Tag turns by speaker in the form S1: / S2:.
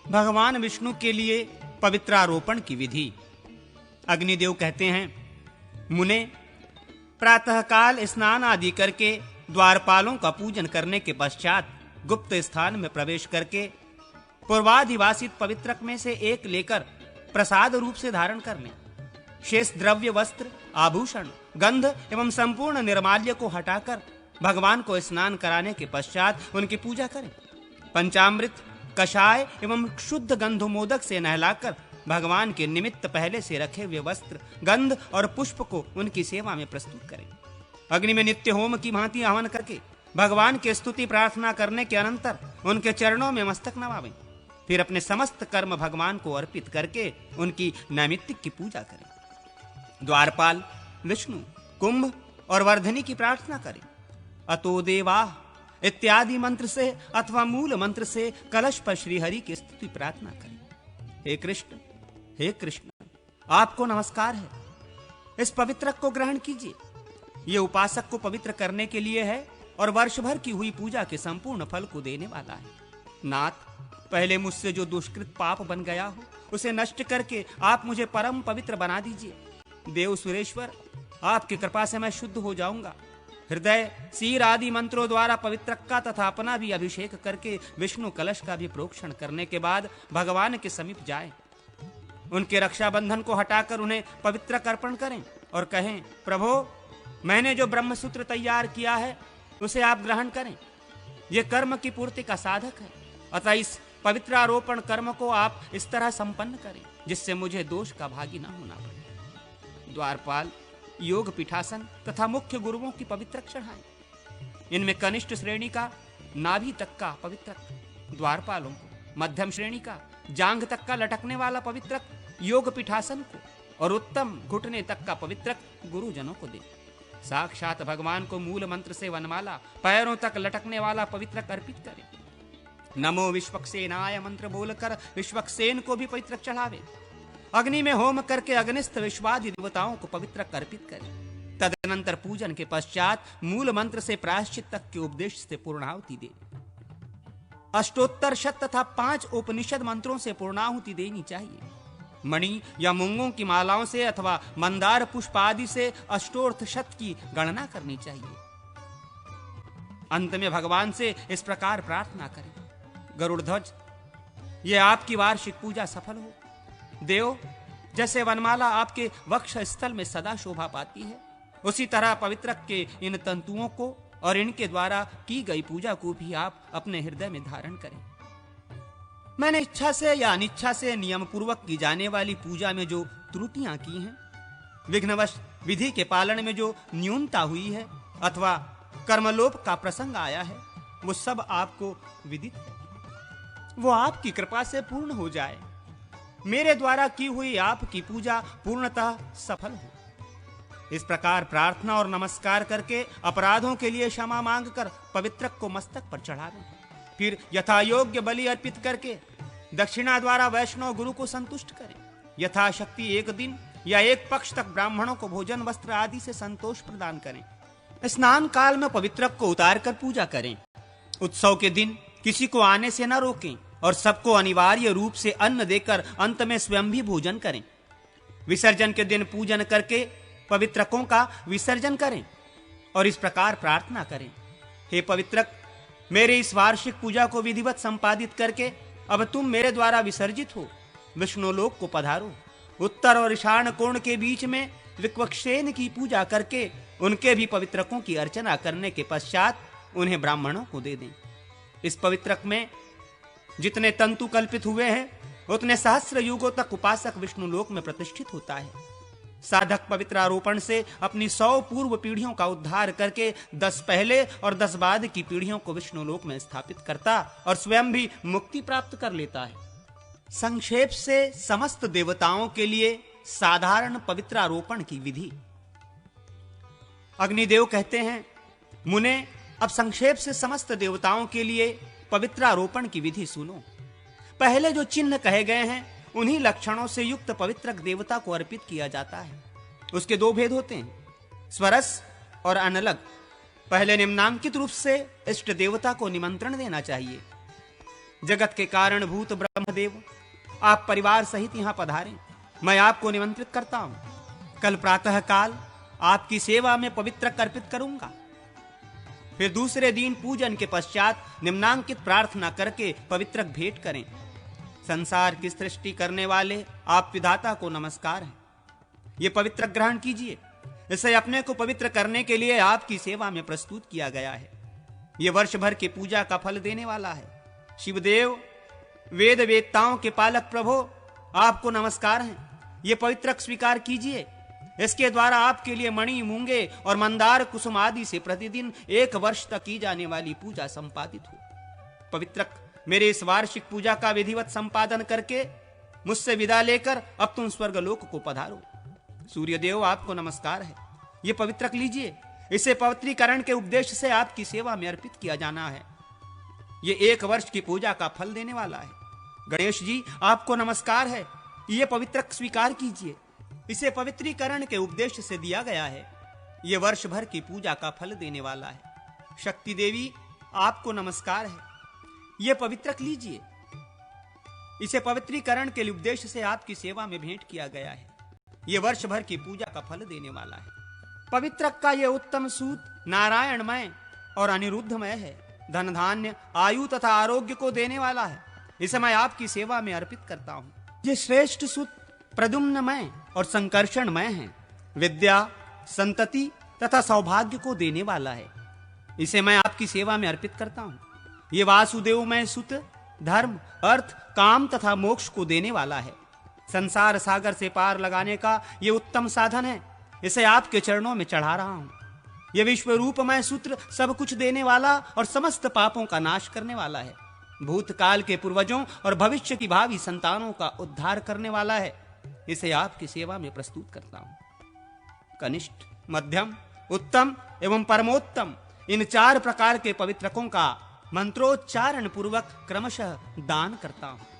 S1: भगवान विष्णु के लिए पवित्रारोपण की विधि। अग्निदेव कहते हैं, मुने, प्रातःकाल स्नान आदि करके द्वारपालों का पूजन करने के पश्चात गुप्त स्थान में प्रवेश करके पूर्वाधिवासित पवित्रक में से एक लेकर प्रसाद रूप से धारण कर लें। शेष द्रव्य, वस्त्र, आभूषण, गंध एवं संपूर्ण निर्माल्य को हटाकर भगवान को स्नान कराने के पश्चात उनकी पूजा करें। पंचामृत, कषाय एवं शुद्ध गंधोमोदक से नहलाकर भगवान के निमित्त पहले से रखे हुए वस्त्र, गंध और पुष्प को उनकी सेवा में प्रस्तुत करें। अग्नि में नित्य होम की भांति हवन करके भगवान की स्तुति प्रार्थना करने के अनंतर उनके चरणों में मस्तक नवावें। फिर अपने समस्त कर्म भगवान को अर्पित करके उनकी नैमित्तिक की पूजा करें। द्वारपाल, विष्णु, कुंभ और वर्धनी की प्रार्थना करें। अतो देवाः इत्यादि मंत्र से अथवा मूल मंत्र से कलश पर श्रीहरि की स्तुति प्रार्थना करें। हे कृष्ण, हे कृष्ण, आपको नमस्कार है। इस पवित्रक को ग्रहण कीजिए। ये उपासक को पवित्र करने के लिए है और वर्ष भर की हुई पूजा के संपूर्ण फल को देने वाला है। नाथ, पहले मुझसे जो दुष्कृत पाप बन गया हो उसे नष्ट करके आप मुझे परम पवित्र बना दीजिए। देव सुरेश्वर, आपकी कृपा से मैं शुद्ध हो जाऊंगा। हृदय, सिर आदि मंत्रों द्वारा पवित्रक का तथा अपना भी अभिषेक करके विष्णु कलश का भी प्रोक्षण करने के बाद भगवान के समीप जाएं। उनके रक्षाबंधन को हटाकर उन्हें पवित्रक अर्पण करें और कहें, प्रभो, मैंने जो ब्रह्मसूत्र तैयार किया है उसे आप ग्रहण करें। यह कर्म की पूर्ति का साधक है, अतः इस पवित्रारोपण कर्म को आप इस तरह संपन्न करें जिससे मुझे दोष का भागी न होना पड़े। द्वारपाल योग पीठासन तथा मुख्य गुरुओं की पवित्रक चढ़ाएं। इनमें कनिष्ठ श्रेणी का नाभि तक का पवित्रक द्वारपालों को, मध्यम श्रेणी का जांघ तक का लटकने वाला पवित्रक योग पीठासन को और उत्तम घुटने तक का पवित्रक गुरुजनों को दे। साक्षात भगवान को मूल मंत्र से वनमाला, पैरों तक लटकने वाला पवित्रक अर्पित करें। नमो विश्वक्सेनाय मंत्र बोलकर विश्वक्सेन को भी पवित्रक चढ़ावे। अग्नि में होम करके अग्निस्थ विश्वादि देवताओं को पवित्रक अर्पित करें। तदनंतर पूजन के पश्चात मूल मंत्र से प्रायश्चित तक के उपदेश से पूर्णाहुति दे। अष्टोत्तर शत तथा 5 उपनिषद मंत्रों से पूर्णाहुति देनी चाहिए। मणि या मूंगों की मालाओं से अथवा मंदार पुष्प आदि से अष्टोर्थ शत की गणना करनी चाहिए। अंत में भगवान से इस प्रकार प्रार्थना करें, गरुड़ध्वज, ये आपकी वार्षिक पूजा सफल हो। देव, जैसे वनमाला आपके वक्ष स्थल में सदा शोभा पाती है, उसी तरह पवित्रक के इन तंतुओं को और इनके द्वारा की गई पूजा को भी आप अपने हृदय में धारण करें। मैंने इच्छा से या अनिच्छा से नियम पूर्वक की जाने वाली पूजा में जो त्रुटियां की हैं, विघ्नवश विधि के पालन में जो न्यूनता हुई है अथवा कर्मलोप का प्रसंग आया है, वो सब आपको विदित है। वो आपकी कृपा से पूर्ण हो जाए। मेरे द्वारा की हुई आपकी पूजा पूर्णतः सफल हो। इस प्रकार प्रार्थना और नमस्कार करके अपराधों के लिए क्षमा मांगकर पवित्रक को मस्तक पर चढ़ावें। फिर यथा योग्य बलि अर्पित करके दक्षिणा द्वारा वैष्णव गुरु को संतुष्ट करें। यथाशक्ति एक दिन या एक पक्ष तक ब्राह्मणों को भोजन, वस्त्र आदि से संतोष प्रदान करें। स्नान काल में पवित्रक को उतार कर पूजा करें। उत्सव के दिन किसी को आने से न रोकें और सबको अनिवार्य रूप से अन्न देकर अंत में स्वयं भी भोजन करें। विसर्जन के दिन पूजन करके पवित्रकों का विसर्जन करें और इस प्रकार प्रार्थना करें, हे पवित्रक, मेरे इस वार्षिक पूजा को विधिवत संपादित करके अब तुम मेरे द्वारा विसर्जित हो विष्णुलोक को पधारो। उत्तर और ईशान कोण के बीच में विश्वक्सेन की पूजा करके उनके भी पवित्रकों की अर्चना करने के पश्चात उन्हें ब्राह्मणों को दे दें। इस पवित्रक में जितने तंतु कल्पित हुए हैं उतने सहस्र युगों तक उपासक विष्णुलोक में प्रतिष्ठित होता है। साधक पवित्रारोपण से अपनी 100 पूर्व पीढ़ियों का उद्धार करके 10 पहले और 10 बाद की पीढ़ियों को विष्णुलोक में स्थापित करता और स्वयं भी मुक्ति प्राप्त कर लेता है। संक्षेप से समस्त देवताओं के लिए साधारण पवित्रारोपण की विधि। अग्निदेव कहते हैं, मुने, अब संक्षेप से समस्त देवताओं के लिए पवित्रारोपण की विधि सुनो। पहले जो चिन्ह कहे गए हैं उन्हीं लक्षणों से युक्त पवित्रक देवता को अर्पित किया जाता है। उसके 2 भेद होते हैं, स्वरस और अनलग। पहले निम्नांकित रूप से इष्ट देवता को निमंत्रण देना चाहिए। जगत के कारणभूत ब्रह्मदेव, आप परिवार सहित यहां पधारें। मैं आपको निमंत्रित करता हूं। कल प्रातः काल आपकी सेवा में पवित्रक अर्पित करूंगा। फिर दूसरे दिन पूजन के पश्चात निम्नांकित प्रार्थना करके पवित्रक भेंट करें। संसार की सृष्टि करने वाले आप विधाता को नमस्कार है। ये पवित्रक ग्रहण कीजिए। इसे अपने को पवित्र करने के लिए आपकी सेवा में प्रस्तुत किया गया है। यह वर्ष भर की पूजा का फल देने वाला है। शिवदेव, वेद वेदताओं के पालक प्रभो, आपको नमस्कार है। ये पवित्रक स्वीकार कीजिए। इसके द्वारा आपके लिए मणि, मूंगे और मंदार कुसुम आदि से प्रतिदिन 1 वर्ष तक की जाने वाली पूजा संपादित हो। पवित्रक मेरे इस वार्षिक पूजा का विधिवत संपादन करके मुझसे विदा लेकर अब तुम स्वर्गलोक को पधारो। सूर्यदेव, आपको नमस्कार है। ये पवित्रक लीजिए। इसे पवित्रीकरण के उपदेश से आपकी सेवा में अर्पित किया जाना है। ये 1 वर्ष की पूजा का फल देने वाला है। गणेश जी, आपको नमस्कार है। ये पवित्रक स्वीकार कीजिए। इसे पवित्रीकरण के उपदेश से दिया गया है। ये वर्ष भर की पूजा का फल देने वाला है। शक्ति देवी, आपको नमस्कार है। ये पवित्रक लीजिए। इसे पवित्रीकरण के उपदेश से आपकी सेवा में भेंट किया गया है। ये वर्ष भर की पूजा का फल देने वाला है। पवित्रक का यह उत्तम सूत नारायणमय और अनिरुद्धमय है। धन धान्य, आयु तथा आरोग्य को देने वाला है। इसे मैं आपकी सेवा में अर्पित करता हूं। ये श्रेष्ठ सूत प्रद्युम्नमय और संकर्षणमय है। विद्या, संतति तथा सौभाग्य को देने वाला है। इसे मैं आपकी सेवा में अर्पित करता हूं। ये वासुदेवमय सूत धर्म, अर्थ, काम तथा मोक्ष को देने वाला है। संसार सागर से पार लगाने का ये उत्तम साधन है। इसे आपके चरणों में चढ़ा रहा हूं। यह विश्व रूपमय सूत्र सब कुछ देने वाला और समस्त पापों का नाश करने वाला है। भूतकाल के पूर्वजों और भविष्य की भावी संतानों का उद्धार करने वाला है। इसे आपकी सेवा में प्रस्तुत करता हूं। कनिष्ठ, मध्यम, उत्तम एवं परमोत्तम, इन 4 प्रकार के पवित्रकों का मंत्रोच्चारण पूर्वक क्रमशः दान करता हूं।